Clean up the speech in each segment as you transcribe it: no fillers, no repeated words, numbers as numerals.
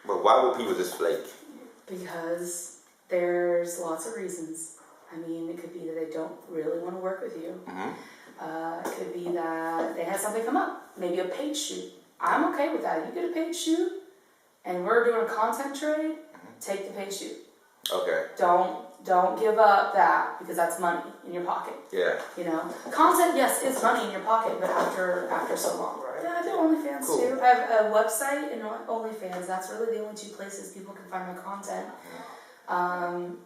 But why would people just flake? Because there's lots of reasons. I mean, it could be that they don't really want to work with you. It could be that they had something come up, maybe a paid shoot. I'm okay with that. You get a paid shoot, and we're doing a content trade. Take the paid shoot. Okay. Don't give up that, because that's money in your pocket. Yeah. You know, content, yes, it's money in your pocket, but after so long. Right. Yeah, I do OnlyFans too. I have a website and OnlyFans. That's really the only two places people can find my content.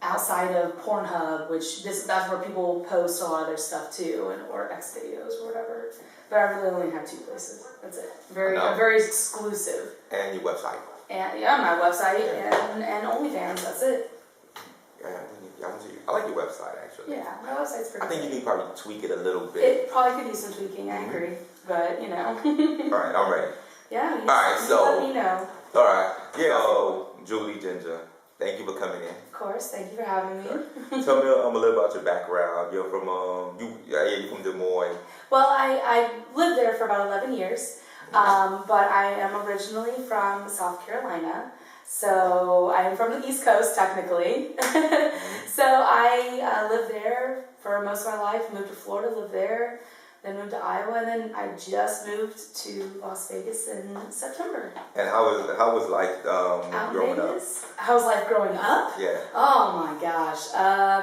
Outside of Pornhub, that's where people post a lot of their stuff too, or X videos or whatever. But I really only have two places. That's it. Very exclusive. And your website. And yeah, my website and OnlyFans. That's it. Yeah, I like your website actually. Yeah, my website's pretty. I think you need to probably tweak it a little bit. It probably could use some tweaking. I agree, but you know. All right, I'm ready. Yeah. All right, so let me know. All right, yeah. Julie Ginger, thank you for coming in. Of course, thank you for having me. Tell me a little about your background. You're from you're from Des Moines. Well, I lived there for about 11 years, but I am originally from South Carolina. So I am from the East Coast, technically. So I lived there for most of my life, moved to Florida, lived there, then moved to Iowa, and then I just moved to Las Vegas in September. And how was life growing up? How was life growing up? Yeah. Oh my gosh,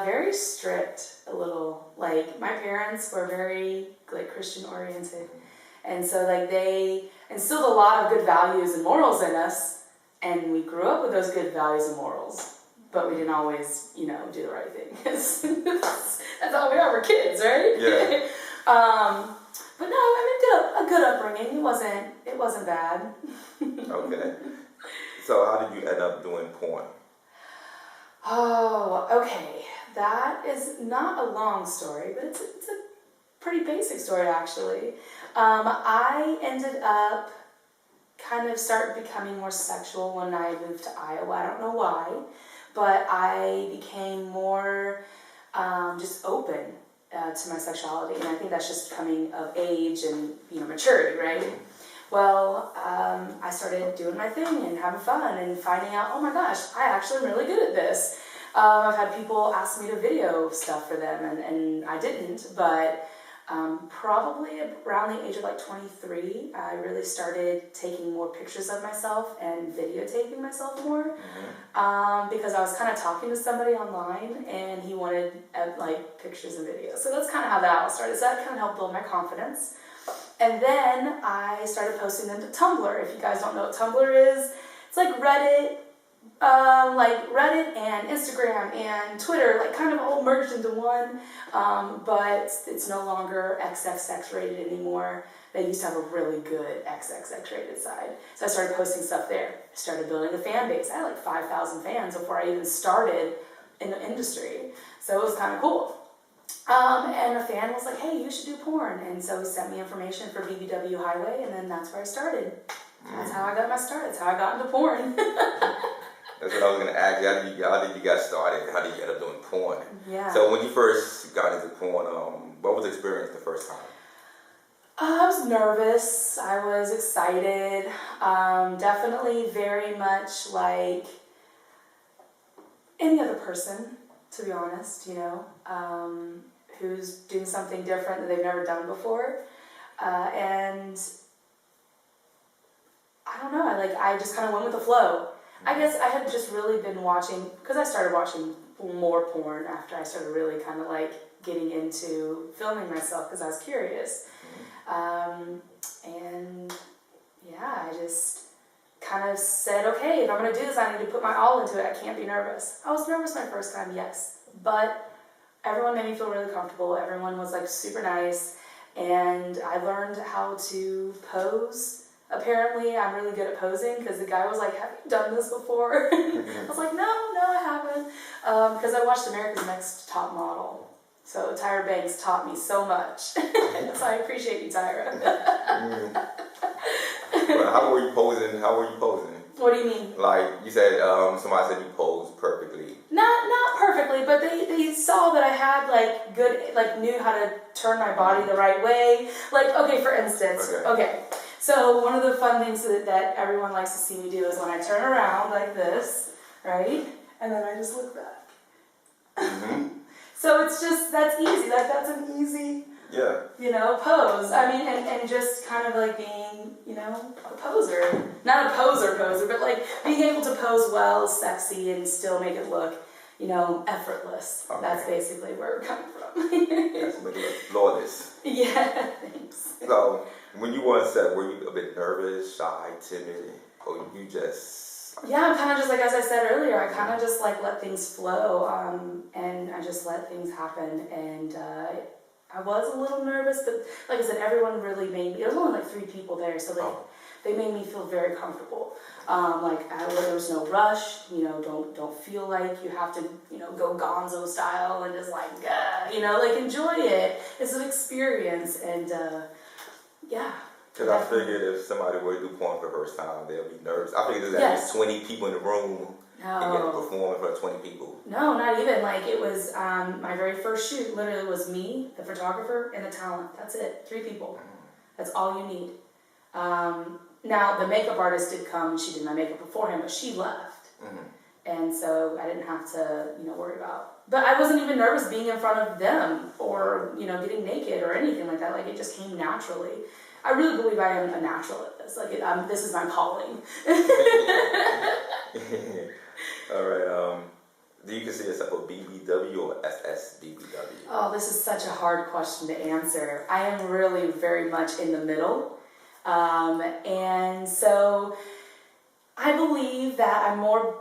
very strict, a little. Like, my parents were very Christian oriented, and so they instilled a lot of good values and morals in us. And we grew up with those good values and morals, but we didn't always, do the right thing. that's all we are. We're kids, right? Yeah. But no, I mean, a good upbringing. It wasn't bad. Okay. So how did you end up doing porn? Oh, okay. That is not a long story, but it's a pretty basic story, actually. I ended up kind of started becoming more sexual when I moved to Iowa. I don't know why, but I became more just open to my sexuality, and I think that's just coming of age and maturity, right? Well, I started doing my thing and having fun and finding out, oh my gosh, I actually am really good at this. I've had people ask me to video stuff for them, and I didn't, but probably around the age of 23, I really started taking more pictures of myself and videotaping myself more, because I was kind of talking to somebody online and he wanted pictures and videos. So that's kind of how that all started. So that kind of helped build my confidence. And then I started posting them to Tumblr. If you guys don't know what Tumblr is, it's like Reddit and Instagram and Twitter, kind of all merged into one, but it's no longer XXX rated anymore. They used to have a really good XXX rated side. So I started posting stuff there. I started building a fan base. I had 5,000 fans before I even started in the industry. So it was kind of cool. And a fan was like, hey, you should do porn. And so he sent me information for BBW Highway, and then that's where I started. That's how I got my start. That's how I got into porn. That's what I was going to ask you. How did you get started? How did you end up doing porn? Yeah. So when you first got into porn, what was the experience the first time? I was nervous. I was excited. Definitely very much like any other person, to be honest, who's doing something different that they've never done before. And I don't know, I just kind of went with the flow. I guess I had just really been watching, because I started watching more porn after I started really kind of getting into filming myself because I was curious. And yeah, I just kind of said, okay, if I'm going to do this, I need to put my all into it. I can't be nervous. I was nervous my first time, yes, but everyone made me feel really comfortable. Everyone was super nice, and I learned how to pose. Apparently, I'm really good at posing, because the guy was like, have you done this before? I was like, no, I haven't. Because I watched America's Next Top Model. So Tyra Banks taught me so much. So I appreciate you, Tyra. Well, how were you posing? What do you mean? You said, somebody said you posed perfectly. Not perfectly, but they saw that I had good, knew how to turn my body the right way. Okay, for instance, okay. So one of the fun things that everyone likes to see me do is when I turn around like this, right? And then I just look back. Mm-hmm. So it's just, that's easy. That's an easy, pose. I mean, and just kind of like being, a poser. Not a poser, but like being able to pose well, sexy, and still make it look, effortless. Okay. That's basically where we're coming from. That's making it flawless. Yeah, thanks. So, when you were on set, were you a bit nervous, shy, timid, or you just... Yeah, I'm kind of just like, as I said earlier, I kind of just like let things flow, and I just let things happen, and I was a little nervous, but like I said, everyone really made me, there was only like 3 people there, so they made me feel very comfortable. There was no rush, don't feel like you have to, go gonzo style and just like, enjoy it. It's an experience, and yeah. Because I figured if somebody were to do porn for the first time, they'll be nervous. I figured there's at least 20 people in the room and you have to perform in front of 20 people. No, not even. Like, it was my very first shoot. Literally was me, the photographer, and the talent. That's it. 3 people. That's all you need. Now, the makeup artist did come. She did my makeup beforehand, but she left. And so I didn't have to, worry about. But I wasn't even nervous being in front of them or, getting naked or anything like that. Like, it just came naturally. I really believe I am a natural at this. Like, this is my calling. All right. Do you consider yourself a BBW or SSBBW? Oh, this is such a hard question to answer. I am really very much in the middle. And so I believe that I'm more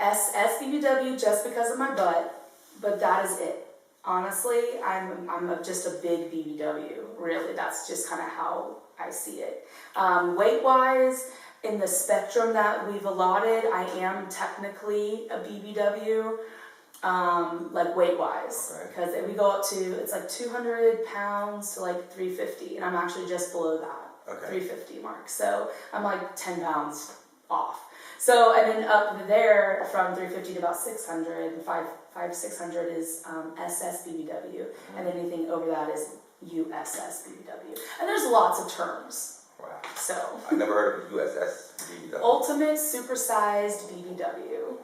SSBBW just because of my butt, but that is it. Honestly, I'm just a big BBW, really. That's just kind of how I see it. Weight-wise, in the spectrum that we've allotted, I am technically a BBW, like weight-wise. Because we go up to, it's like 200 pounds to like 350, and I'm actually just below that, 350 mark. So I'm like 10 pounds off. So, and then up there from 350 to about 600, 600 is SSBBW, and anything over that is USSBBW. And there's lots of terms. Wow. So. I never heard of USSBBW. Ultimate supersized BBW.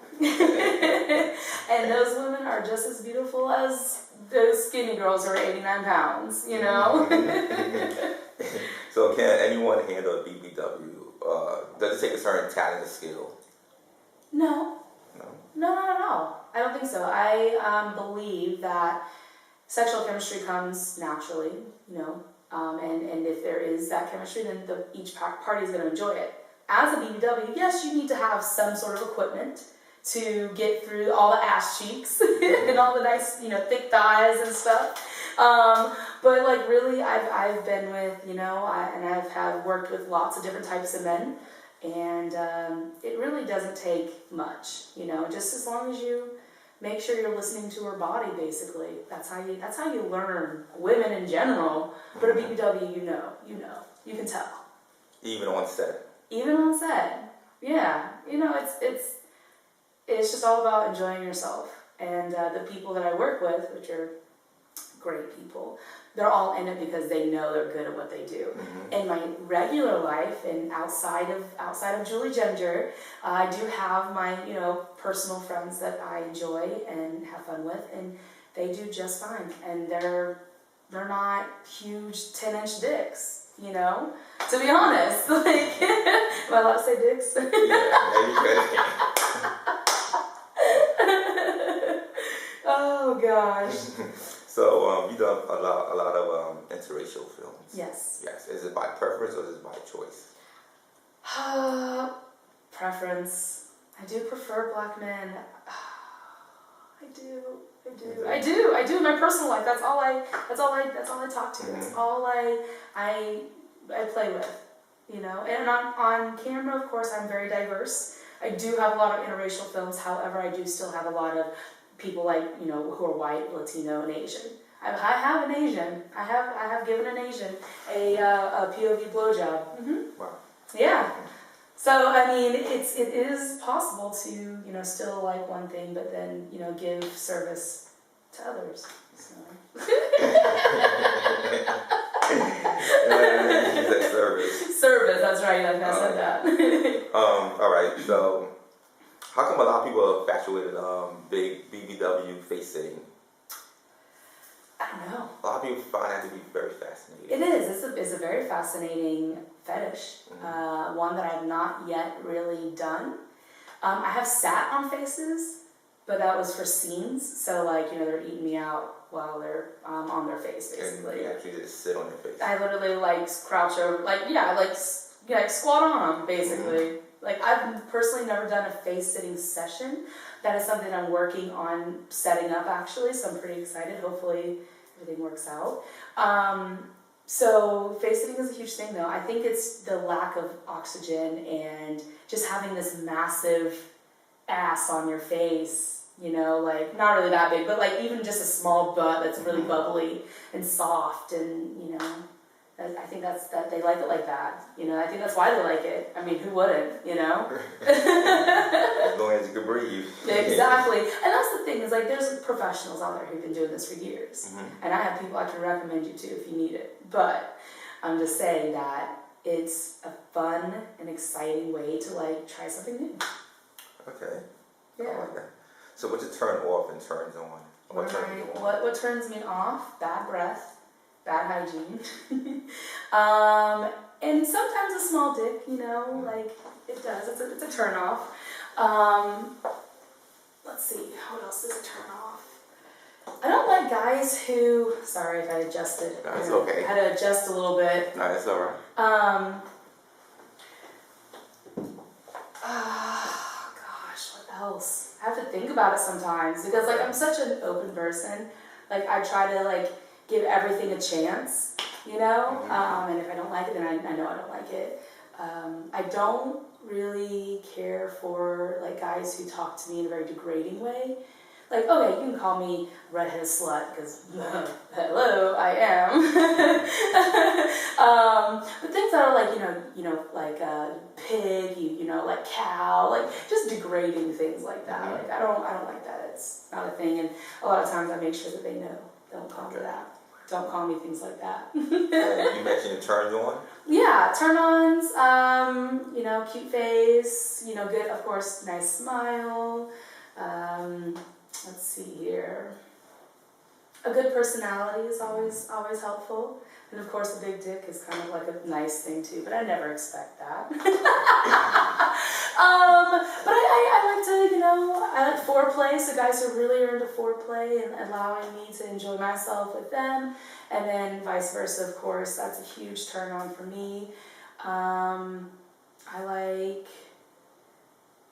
And those women are just as beautiful as those skinny girls who are 89 pounds, So can anyone handle a BBW? Does it take a certain talent or skill? No. No, not at all. I don't think so. I believe that sexual chemistry comes naturally, and if there is that chemistry, then each party is going to enjoy it. As a BBW, yes, you need to have some sort of equipment to get through all the ass cheeks and all the nice, thick thighs and stuff. But like really, I've been with, and I've worked with lots of different types of men, and it really doesn't take much, just as long as you make sure you're listening to her body. Basically, that's how you learn women in general. But a BBW, you can tell. Even on set. Even on set, yeah. It's just all about enjoying yourself, and the people that I work with, which are great people, they're all in it because they know they're good at what they do. In my regular life and outside of Julie Ginger, I do have my personal friends that I enjoy and have fun with, and they do just fine. And they're not huge 10-inch dicks, to be honest. Like, am I allowed to say dicks? Yeah, you could. Oh gosh. So you done a lot of interracial films. Yes. Yes. Is it by preference or is it by choice? Preference. I do prefer black men. I do. In my personal life, that's all I talk to. That's all I play with. And on camera, of course, I'm very diverse. I do have a lot of interracial films. However, I do still have a lot of people like, who are white, Latino, and Asian. I have an Asian. I have given an Asian a POV blowjob. Wow. Yeah. So I mean, it is possible to still like one thing, but then give service to others. So. You said service. Service, that's right, I said that. All right, so how come a lot of people have infatuated big BBW face sitting? I don't know. A lot of people find that to be very fascinating. It is. It's a very fascinating fetish. One that I have not yet really done. I have sat on faces, but that was for scenes. So like, they're eating me out while they're on their face, basically. And you actually just sit on their face. I literally like crouch over, like squat on them, basically. Like I've personally never done a face sitting session. That is something I'm working on setting up actually. So I'm pretty excited. Hopefully everything works out. So face sitting is a huge thing though. I think it's the lack of oxygen and just having this massive ass on your face, like not really that big, but like even just a small butt that's really bubbly and soft and, I think that they like it like that. I think that's why they like it. I mean, who wouldn't, As long as you can breathe. Exactly. And that's the thing, is like there's professionals out there who've been doing this for years. And I have people I can recommend you to if you need it. But I'm just saying that it's a fun and exciting way to like try something new. Okay. Yeah. I like that. So what's your turn off and turns on? What turns me off? Bad breath. Bad hygiene. And sometimes a small dick, like it does. It's a turn off. Let's see, what else does it turn off? I don't like guys who, sorry if I adjusted. No, it's okay. I had to adjust a little bit. No, it's alright. Gosh, what else? I have to think about it sometimes because like I'm such an open person. Like I try to like give everything a chance, and if I don't like it, then I know I don't like it. I don't really care for like guys who talk to me in a very degrading way. Like, okay, you can call me redheaded slut because hello, I am. But things that are like like pig, like cow, like just degrading things like that. Like I don't like that. It's not a thing, and a lot of times I make sure that they know. Don't call me that. Don't call me things like that. You mentioned turns on? Yeah, turn-ons, cute face, good, of course, nice smile. Let's see here. A good personality is always helpful. And of course, a big dick is kind of like a nice thing too, but I never expect that. But I like to, I like foreplay, so guys who really are into foreplay and allowing me to enjoy myself with them. And then vice versa, of course, that's a huge turn on for me. I like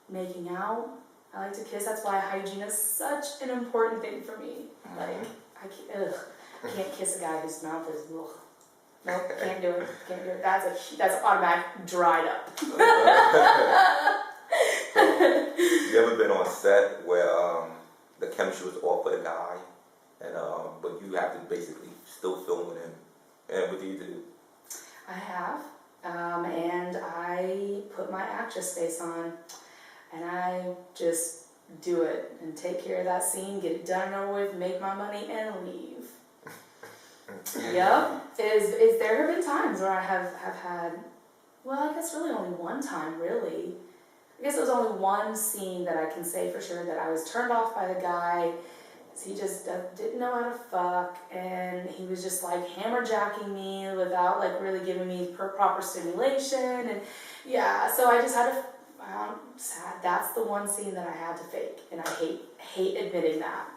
making out. I like to kiss. That's why hygiene is such an important thing for me. Like, I can't kiss a guy whose mouth is, ugh. Nope, can't do it. Can't do it. That's automatic dried up. You ever been on set where the chemistry was off with a guy, and but you have to basically still film with him? And what do you do? I have, and I put my actress face on, and I just do it and take care of that scene, get it done and over with, make my money, and leave. Yep. There have been times where I have had, well, I guess really only one time, really. I guess it was only one scene that I can say for sure that I was turned off by the guy. He just didn't know how to fuck, and he was just like hammerjacking me without like really giving me proper stimulation, and yeah, so I just had to, that's the one scene that I had to fake, and I hate admitting that.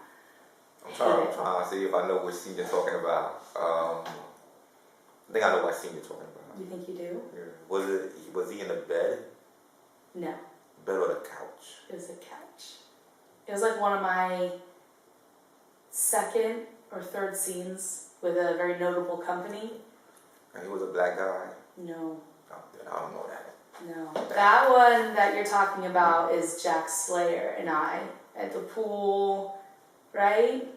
I'm trying to see if I know what scene you're talking about. I think I know what scene you're talking about. You think you do? Yeah. Was he in the bed? No. Bed or the couch? It was the couch. It was like one of my second or third scenes with a very notable company. And he was a black guy? No. Oh, I don't know that. No. That one that you're talking about is Jack Slayer and I at the pool, right?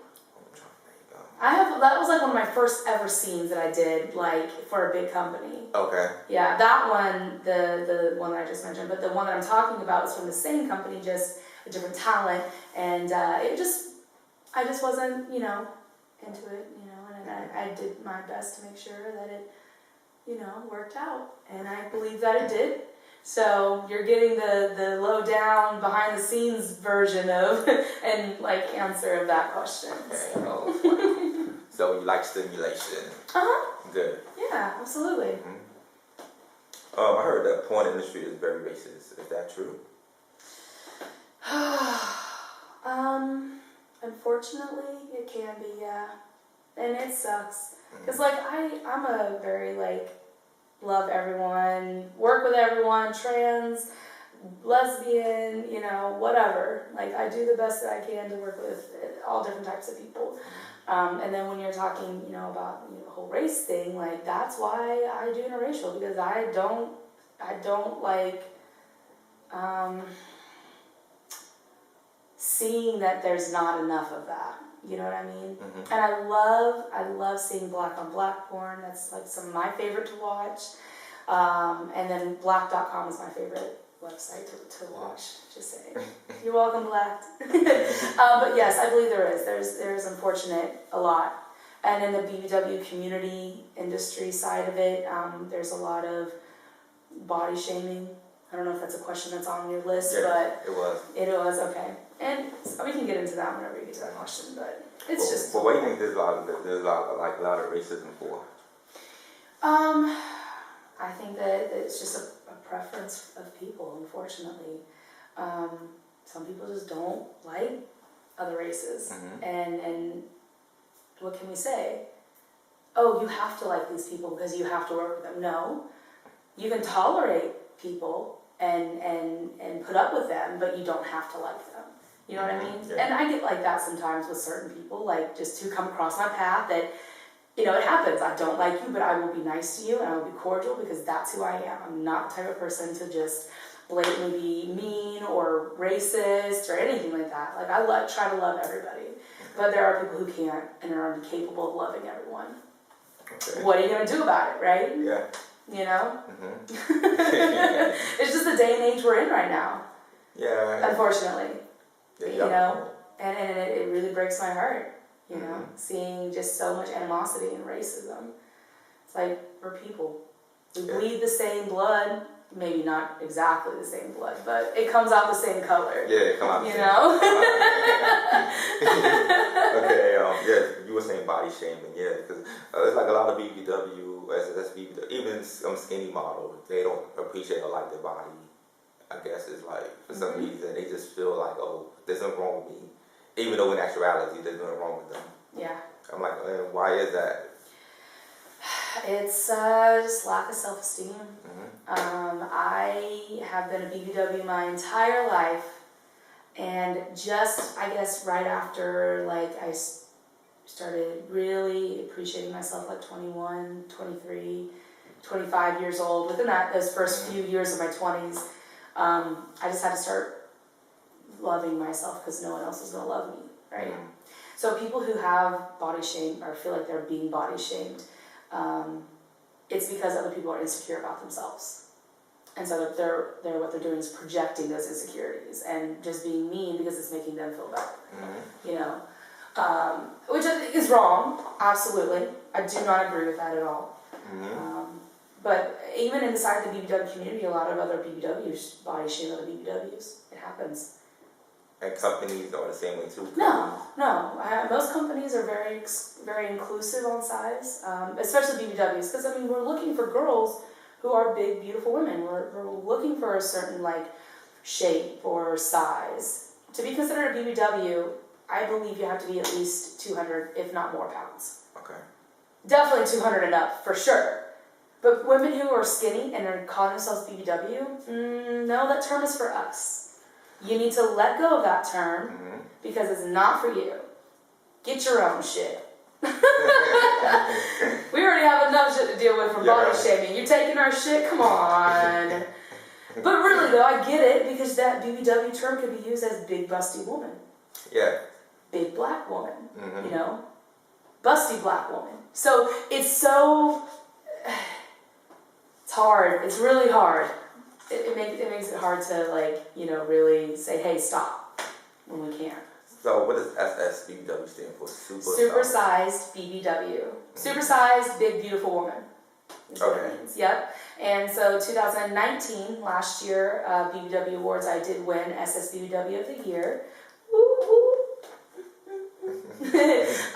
That was like one of my first ever scenes that I did, like, for a big company. Okay. Yeah, that one, the one that I just mentioned, but the one that I'm talking about is from the same company, just a different talent, and I just wasn't, into it, and I did my best to make sure that it, worked out. And I believe that it did. So you're getting the low down behind the scenes version of and answer of that question. Okay. So you like stimulation. Good. Yeah, absolutely. I heard that porn industry is very racist. Is that true? Unfortunately, it can be, yeah. And it sucks. Because, I'm a very, love everyone, work with everyone, trans, lesbian, whatever. I do the best that I can to work with all different types of people. And then when you're talking, about the whole race thing, that's why I do interracial, because I don't like seeing that there's not enough of that. You know what I mean? And I love seeing black on black porn. That's some of my favorite to watch. And then black.com is my favorite website to watch. Just saying. You're welcome, Black. But yes, I believe there is. There's unfortunate a lot. And in the BBW community industry side of it, there's a lot of body shaming. I don't know if that's a question that's on your list, but it was. It was, okay. And we can get into that whenever we get to that question, but it's just. But what do you think there's a lot of racism for? I think that it's just a preference of people, unfortunately. Some people just don't like other races. And what can we say? Oh, you have to like these people because you have to work with them. No. You can tolerate people and put up with them, but you don't have to like them. You know what I mean? Yeah. And I get like that sometimes with certain people, just who come across my path that, it happens. I don't like you, but I will be nice to you and I will be cordial because that's who I am. I'm not the type of person to just blatantly be mean or racist or anything like that. I try to love everybody, but there are people who can't and are incapable of loving everyone. Okay. What are you going to do about it, right? Yeah. It's just the day and age we're in right now. Yeah. Unfortunately. Yeah. And it really breaks my heart, seeing just so much animosity and racism. It's we're people. We bleed the same blood, maybe not exactly the same blood, but it comes out the same color. Yeah, it comes out the same Okay, you were saying body shaming, because it's a lot of BBW, that's BBW, even some skinny models, they don't appreciate or like their body. I guess it's for some reason, they just feel oh, there's nothing wrong with me. Even though in actuality, there's nothing wrong with them. Yeah. I'm why is that? It's just lack of self-esteem. I have been a BBW my entire life, and just, I guess, right after, I started really appreciating myself, 21, 23, 25 years old. Within those first few years of my 20s, I just had to start loving myself because no one else was going to love me, right? So people who have body shame or feel like they're being body shamed, it's because other people are insecure about themselves. And so they're what they're doing is projecting those insecurities and just being mean because it's making them feel better, which I think is wrong, absolutely. I do not agree with that at all. But even inside the BBW community, a lot of other BBWs body shame other BBWs. It happens. And companies are the same way too? No. Most companies are very, very inclusive on size, especially BBWs, because we're looking for girls who are big, beautiful women. We're looking for a certain shape or size. To be considered a BBW, I believe you have to be at least 200, if not more, pounds. Okay. Definitely 200 and up, for sure. But women who are skinny and are calling themselves BBW, no, that term is for us. You need to let go of that term because it's not for you. Get your own shit. We already have enough shit to deal with from body shaming. You're taking our shit? Come on. But really, though, I get it because that BBW term could be used as big, busty woman. Yeah. Big black woman. Busty black woman. So it's so... It's hard. It's really hard. It makes it hard to really say, hey, stop when we can't. So what does SSBW stand for? Supersized BBW. Supersized, big, beautiful woman. Is what it means. Yep. And so 2019, last year, BBW Awards, I did win SSBW of the Year. Woo woo.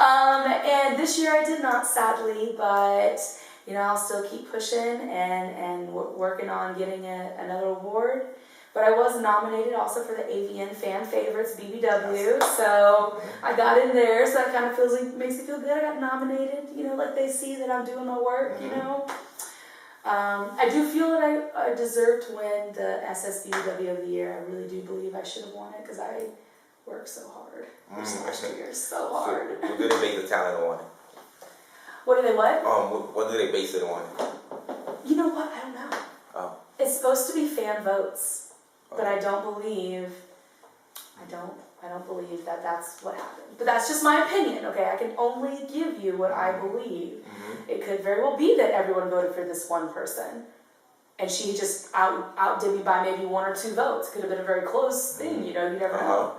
And this year I did not, sadly, but you know, I'll still keep pushing and working on getting another award. But I was nominated also for the AVN Fan Favorites BBW, so I got in there. So that kind of makes me feel good. I got nominated, you know, like they see that I'm doing my work, you know. I do feel that I deserve to win the SSBW of the Year. I really do believe I should have won it because I worked so hard this last year, so hard. So what do they base the talent on? What do they what? What do they base it on? You know what? I don't know. Oh. It's supposed to be fan votes. But I don't believe that that's what happened. But that's just my opinion, okay? I can only give you what I believe. It could very well be that everyone voted for this one person, and she just outdid me by maybe 1 or 2 votes. Could have been a very close thing, you know, you never know.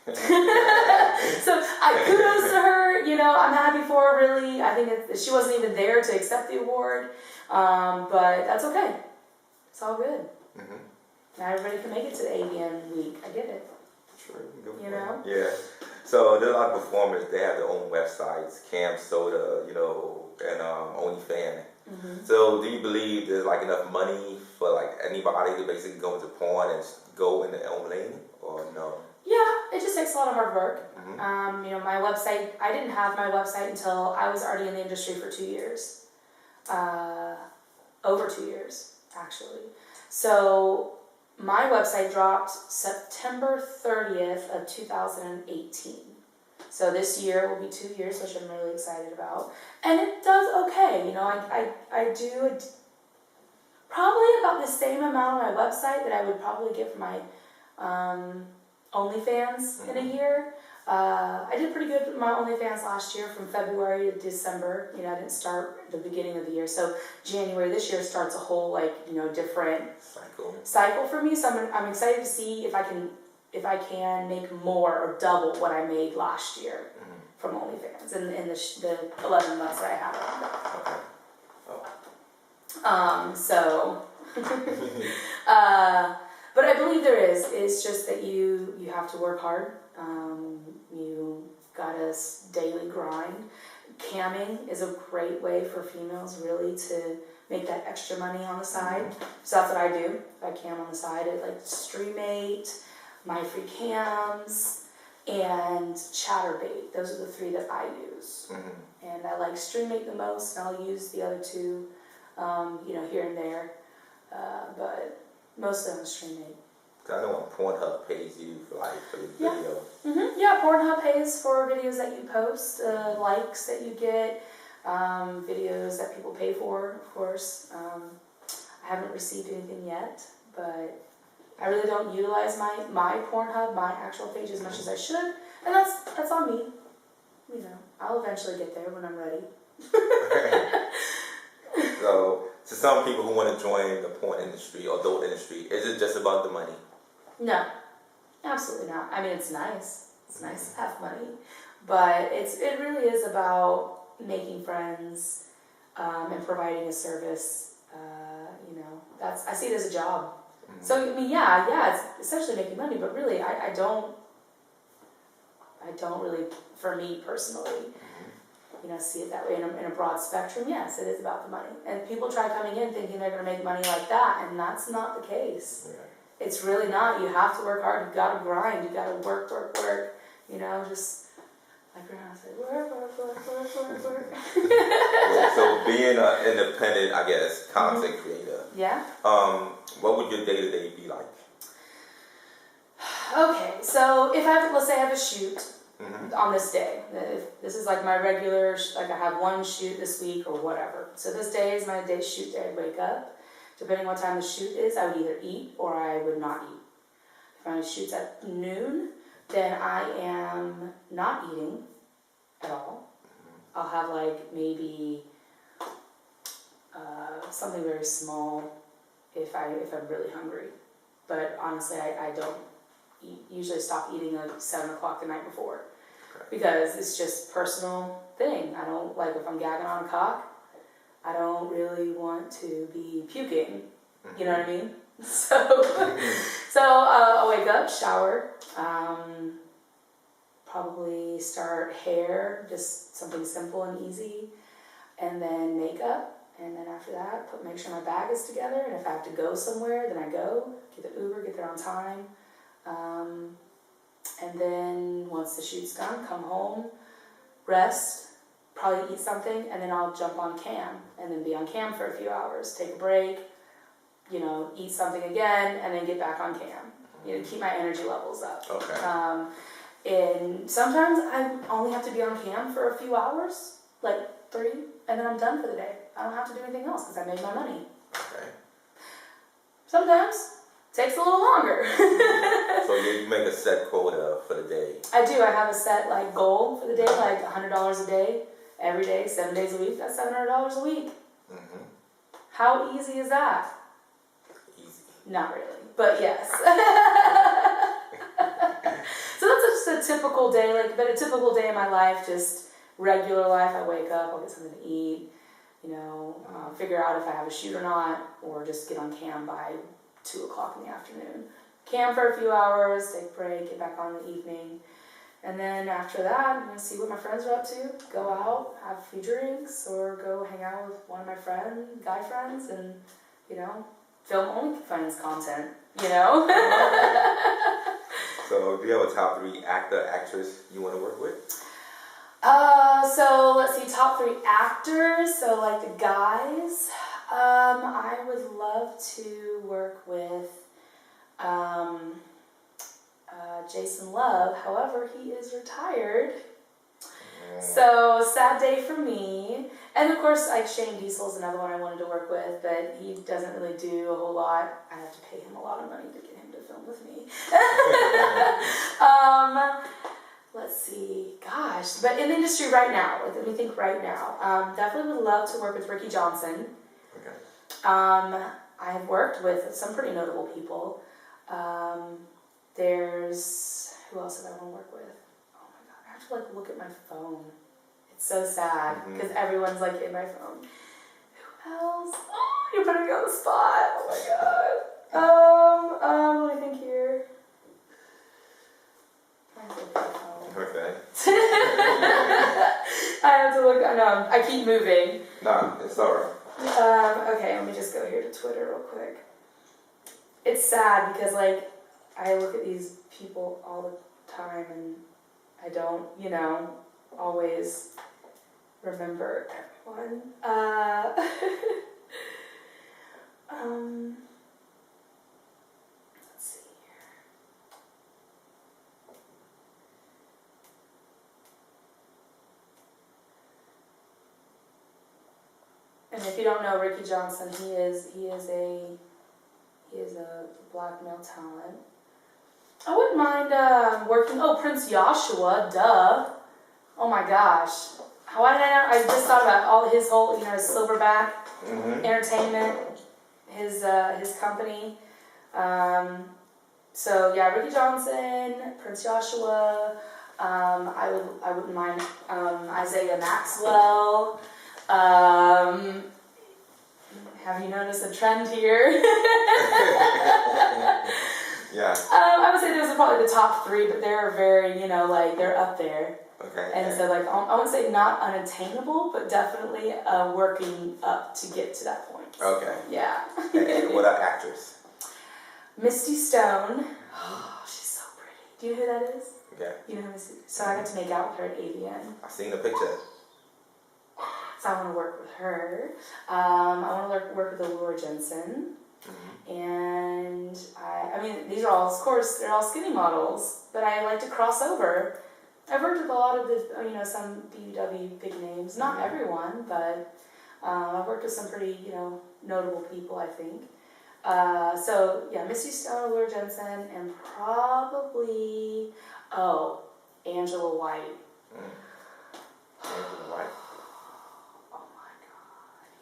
So kudos to her, you know, I'm happy for her, really. I think she wasn't even there to accept the award, but that's okay. It's all good. Not everybody can make it to the AVN week. I get it. True. You know? Yeah. So there are a lot of performers. They have their own websites, Cam Soda, you know, and OnlyFans. So do you believe there's like enough money for like anybody to basically go into porn and go in their own lane, or no? Yeah, it just takes a lot of hard work. You know, my website. I didn't have my website until I was already in the industry for 2 years. Over 2 years, actually. So my website dropped September 30th of 2018. So this year will be 2 years, which I'm really excited about. And it does okay. You know, I do probably about the same amount on my website that I would probably get for my OnlyFans in a year. I did pretty good with my OnlyFans last year from February to December. You know, I didn't start at the beginning of the year. So January this year starts a whole, like, you know, different cycle for me. So I'm excited to see if I can make more or double what I made last year from OnlyFans in the 11 months that I had on it. So, but I believe there is. It's just that you have to work hard. You gotta daily grind. Camming is a great way for females really to make that extra money on the side. So that's what I do. I cam on the side at like Streamate, My Free Cams, and Chatterbait. Those are the 3 that I use. And I like Streamate the most, and I'll use the other 2, you know, here and there. But most of them Streamate. I know Pornhub pays you for the video. Yeah, Pornhub pays for videos that you post, likes that you get, videos that people pay for, of course. I haven't received anything yet, but I really don't utilize my Pornhub, my actual page as much as I should, and that's on me. You know, I'll eventually get there when I'm ready. So, to some people who want to join the porn industry or adult industry, is it just about the money? No, absolutely not. I mean, it's nice. It's nice to have money, but it really is about making friends and providing a service. You know, I see it as a job. So I mean, yeah, it's essentially making money, but really, I don't really, for me personally, you know, see it that way in a broad spectrum. Yes, it is about the money, and people try coming in thinking they're going to make money like that, and that's not the case. It's really not. You have to work hard. You got to grind. You got to work. You know, just like we're gonna say, work. So being an independent, I guess, content creator. Yeah. What would your day-to-day be like? Okay, so if let's say I have a shoot on this day. If this is like my regular, like I have one shoot this week or whatever. So this day is my shoot day. I wake up. Depending on what time the shoot is, I would either eat or I would not eat. If my shoot's at noon, then I am not eating at all. I'll have like maybe something very small if I'm really hungry. But honestly, I don't usually stop eating like 7 o'clock the night before. Okay. Because it's just personal thing. I don't, like, if I'm gagging on a cock, I don't really want to be puking. You know what I mean? So, I'll wake up, shower, probably start hair, just something simple and easy, and then makeup, and then after that, make sure my bag is together, and if I have to go somewhere, then I go, get the Uber, get there on time, and then once the shoot's done, come home, rest, probably eat something, and then I'll jump on cam, and then be on cam for a few hours, take a break, you know, eat something again, and then get back on cam. You know, keep my energy levels up. Okay. And sometimes I only have to be on cam for a few hours, like 3, and then I'm done for the day. I don't have to do anything else because I made my money. Okay. Sometimes it takes a little longer. So you make a set quota for the day? I do. I have a set like goal for the day, like $100 a day, every day, 7 days a week. That's $700 a week. Mm-hmm. How easy is that? Easy. Not really, but yes. So that's just a typical day, but a typical day in my life, just regular life. I wake up, I'll get something to eat, you know, figure out if I have a shoot or not, or just get on cam by 2 o'clock in the afternoon. Cam for a few hours, take a break, get back on in the evening. And then after that, I'm going to see what my friends are up to, go out, have a few drinks, or go hang out with one of my guy friends, and, you know, film OnlyFans content, you know? So do you have a top 3 actor, actress you want to work with? So let's see, top 3 actors, so like the guys. I would love to work with Jason Love, however, he is retired. So, sad day for me. And of course, like Shane Diesel's another one I wanted to work with, but he doesn't really do a whole lot. I have to pay him a lot of money to get him to film with me. Let's see, gosh, but in the industry right now, like, let me think right now. Definitely would love to work with Ricky Johnson. Okay. I've worked with some pretty notable people. There's, who else did I want to work with? Oh my god, I have to like look at my phone. It's so sad because everyone's like in my phone. Who else? Oh, you're putting me on the spot. Oh my god. Let me think here. I have to look at my phone. Okay. I have to look. I know. I keep moving. Nah, it's alright. Okay, let me just go here to Twitter real quick. It's sad because like I look at these people all the time and I don't, you know, always remember everyone. Let's see here. And if you don't know Ricky Johnson, he is a black male talent. I wouldn't mind working. Oh, Prince Joshua, duh. Oh my gosh. Why did I not? I just thought about all his whole, you know, his Silverback Entertainment, his company. So yeah, Ricky Johnson, Prince Joshua. I wouldn't mind Isaiah Maxwell. Have you noticed a trend here? Yeah. I would say those are probably the top 3, but they're very, you know, like they're up there. Okay. And so like I wouldn't say not unattainable, but definitely working up to get to that point. Okay. Yeah. And what about actress? Misty Stone. Oh, she's so pretty. Do you know who that is? Okay. You know who Misty? So I got to make out with her at AVN. I've seen the picture. So I want to work with her. I want to work with Allure Jensen. And I mean, these are all, of course, they're all skinny models, but I like to cross over. I've worked with a lot of the, you know, some BBW big names, not everyone, but I've worked with some pretty, you know, notable people, I think. So yeah, Misty Stone, Allure Jensen, and probably, Angela White. Angela White. Oh my god.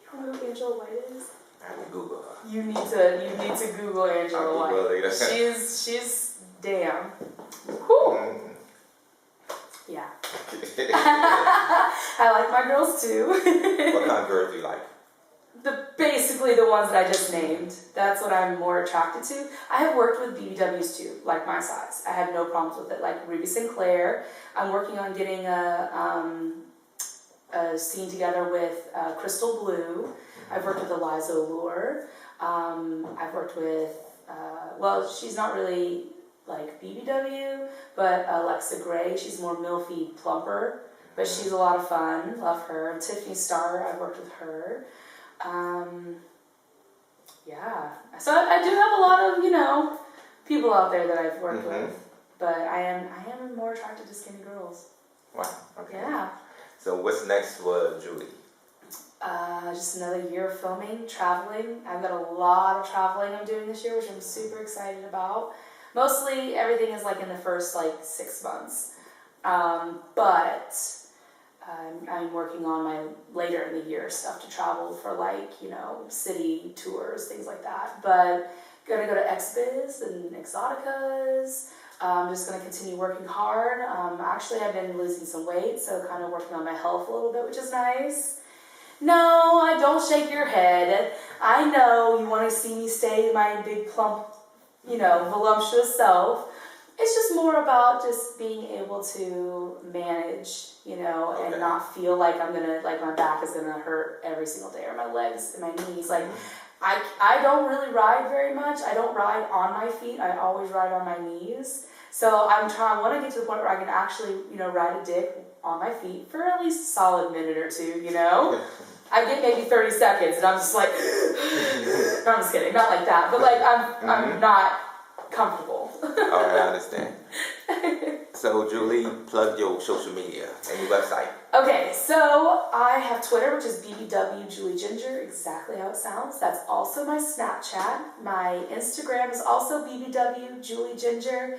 You don't know who Angela White is? I have to Google her. You need to Google Angela White. Later. She's Damn. Whew. Yeah. I like my girls too. What kind of girls do you like? Basically the ones that I just named. That's what I'm more attracted to. I have worked with BBWs too, like my size. I have no problems with it. Like Ruby Sinclair. I'm working on getting a scene together with Crystal Blue. I've worked with Eliza Allure. I've worked with, well, she's not really like BBW, but Alexa Gray. She's more milfy, plumper, but she's a lot of fun. Love her. Tiffany Starr, I've worked with her. Yeah. So I do have a lot of, you know, people out there that I've worked with, but I am more attracted to skinny girls. Wow. Okay. Yeah. So what's next for Julie? Just another year of filming, traveling. I've got a lot of traveling I'm doing this year, which I'm super excited about. Mostly everything is like in the first like 6 months. But I'm working on my later in the year stuff to travel for like, you know, city tours, things like that. But gonna go to XBiz and Exoticas. I'm just gonna continue working hard. Actually, I've been losing some weight, so kind of working on my health a little bit, which is nice. No, I don't shake your head. I know you want to see me stay my big plump, you know, voluptuous self. It's just more about just being able to manage, you know, and not feel like I'm gonna, like my back is gonna hurt every single day, or my legs and my knees. Like, I don't really ride very much. I don't ride on my feet. I always ride on my knees. So I want to get to the point where I can actually, you know, ride a dick on my feet for at least a solid minute or two, you know? I get maybe 30 seconds and I'm just like, no, I'm just kidding, not like that, but like I'm not comfortable. All right, I understand. So Julie, plug your social media and your website. Okay, so I have Twitter, which is BBW Julie Ginger, exactly how it sounds. That's also my Snapchat. My Instagram is also BBW Julie Ginger,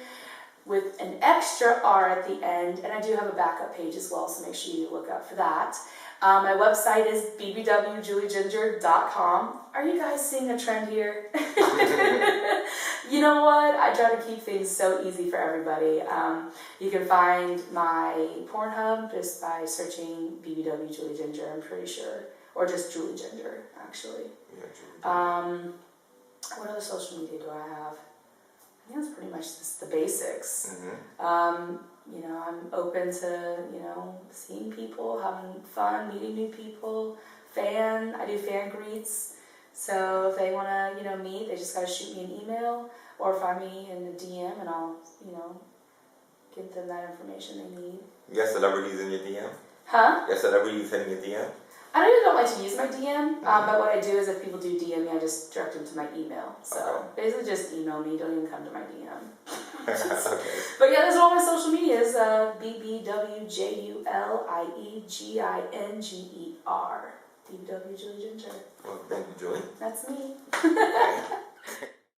with an extra R at the end, and I do have a backup page as well, so make sure you look up for that. My website is bbwjulieginger.com. Are you guys seeing a trend here? You know what? I try to keep things so easy for everybody. You can find my Pornhub just by searching BBW Julie Ginger, I'm pretty sure. Or just Julie Ginger, actually. Yeah, Julie. What other social media do I have? I think that's pretty much just the basics. You know, I'm open to, you know, seeing people, having fun, meeting new people. I do fan greets. So if they want to, you know, meet, they just got to shoot me an email or find me in the DM and I'll, you know, give them that information they need. You got celebrities in your DM? Huh? You got celebrities in your DM? I really don't like to use my DM, but what I do is if people do DM me, I just direct them to my email. So basically just email me, don't even come to my DM. But yeah, those are all my social medias, BBWJULIEGINGER, BBW Julie Ginger. Well, thank you, Julie. That's me.